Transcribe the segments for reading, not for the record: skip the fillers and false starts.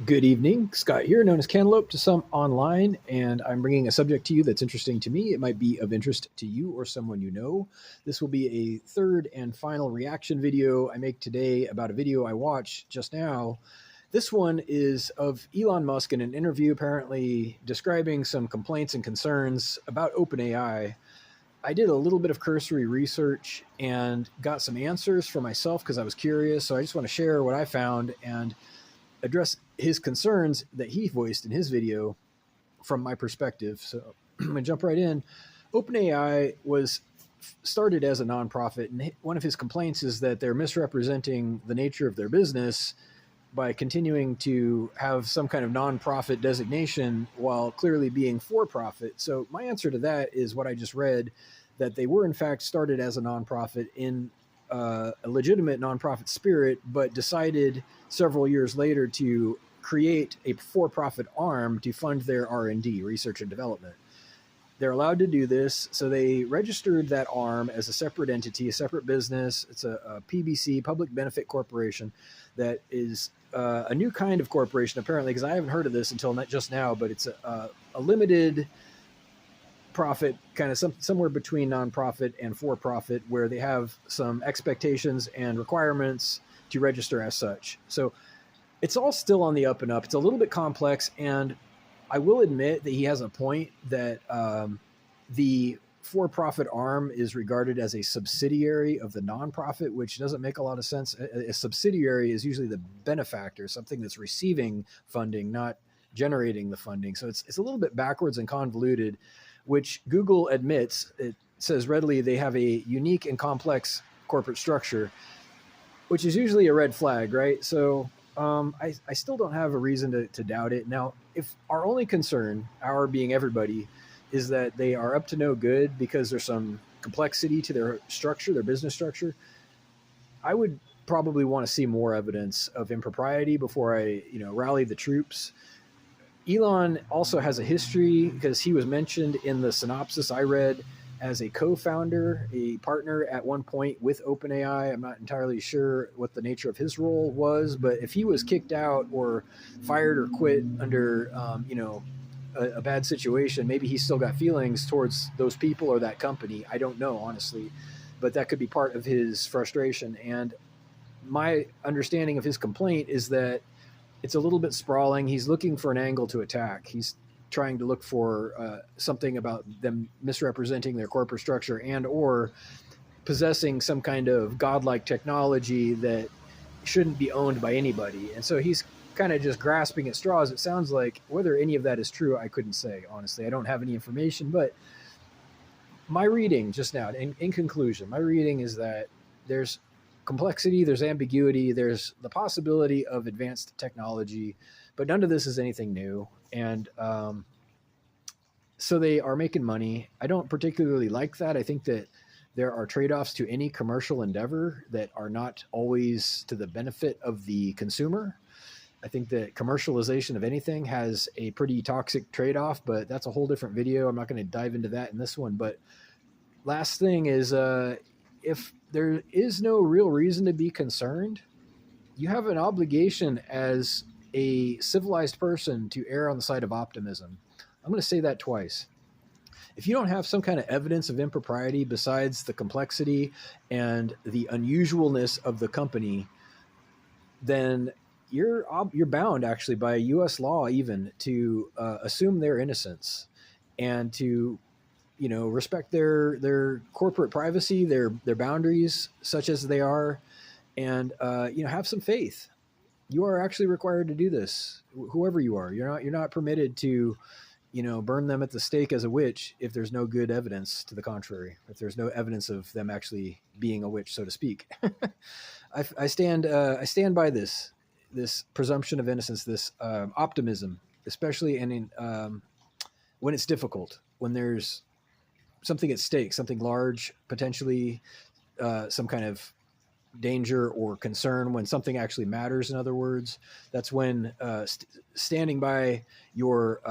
Good evening. Scott here, known as Cantaloupe to some online, and I'm bringing a subject to you that's interesting to me. It might be of interest to you or someone you know. This will be a third and final reaction video I make today about a video I watched just now. This one is of Elon Musk in an interview, apparently describing some complaints and concerns about OpenAI. I did a little bit of cursory research and got some answers for myself because I was curious. So I just want to share what I found and address his concerns that he voiced in his video from my perspective. So I'm going to jump right in. OpenAI was started as a nonprofit, and one of his complaints is that they're misrepresenting the nature of their business by continuing to have some kind of nonprofit designation while clearly being for profit. So my answer to that is what I just read, that they were in fact started as a nonprofit in a legitimate nonprofit spirit, but decided several years later to create a for-profit arm to fund their R&D, research and development. They're allowed to do this, so they registered that arm as a separate entity, a separate business. It's a PBC, Public Benefit Corporation, that is a new kind of corporation, apparently, because I haven't heard of this until just now, but it's a limited profit, kind of somewhere between nonprofit and for-profit, where they have some expectations and requirements to register as such. So it's all still on the up and up. It's a little bit complex, and I will admit that he has a point that the for-profit arm is regarded as a subsidiary of the nonprofit, which doesn't make a lot of sense. A subsidiary is usually the benefactor, something that's receiving funding, not generating the funding. So it's a little bit backwards and convoluted, which Google admits. It says readily they have a unique and complex corporate structure, which is usually a red flag, right? So I still don't have a reason to doubt it. Now, if our only concern, our being everybody, is that they are up to no good because there's some complexity to their structure, their business structure, I would probably want to see more evidence of impropriety before I, rally the troops. Elon also has a history because he was mentioned in the synopsis I read as a co-founder, a partner at one point with OpenAI. I'm not entirely sure what the nature of his role was, but if he was kicked out or fired or quit under, a bad situation, maybe he's still got feelings towards those people or that company. I don't know, honestly, but that could be part of his frustration. And my understanding of his complaint is that it's a little bit sprawling. He's looking for an angle to attack. He's trying to look for something about them misrepresenting their corporate structure and or possessing some kind of godlike technology that shouldn't be owned by anybody. And so he's kind of just grasping at straws. It sounds like. Whether any of that is true, I couldn't say, honestly. I don't have any information, but my reading just now, in conclusion, my reading is that there's complexity, there's ambiguity, there's the possibility of advanced technology, but none of this is anything new. And so they are making money. I don't particularly like that. I think that there are trade-offs to any commercial endeavor that are not always to the benefit of the consumer. I think that commercialization of anything has a pretty toxic trade-off, but that's a whole different video. I'm not going to dive into that in this one. But last thing is, if there is no real reason to be concerned, you have an obligation as a civilized person to err on the side of optimism. I'm going to say that twice. If you don't have some kind of evidence of impropriety besides the complexity and the unusualness of the company, then you're bound actually by U.S. law even to assume their innocence and to respect their corporate privacy, their boundaries, such as they are, and have some faith. You are actually required to do this, whoever you are. You're not permitted to, burn them at the stake as a witch if there's no good evidence to the contrary. If there's no evidence of them actually being a witch, so to speak. I stand by this presumption of innocence, this optimism, especially when it's difficult, when there's something at stake, something large, potentially some kind of danger or concern, when something actually matters. In other words, that's when standing by your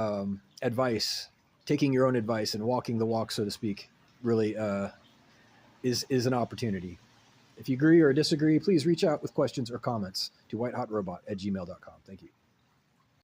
advice, taking your own advice and walking the walk, so to speak, really is an opportunity. If you agree or disagree, please reach out with questions or comments to whitehotrobot@gmail.com. Thank you.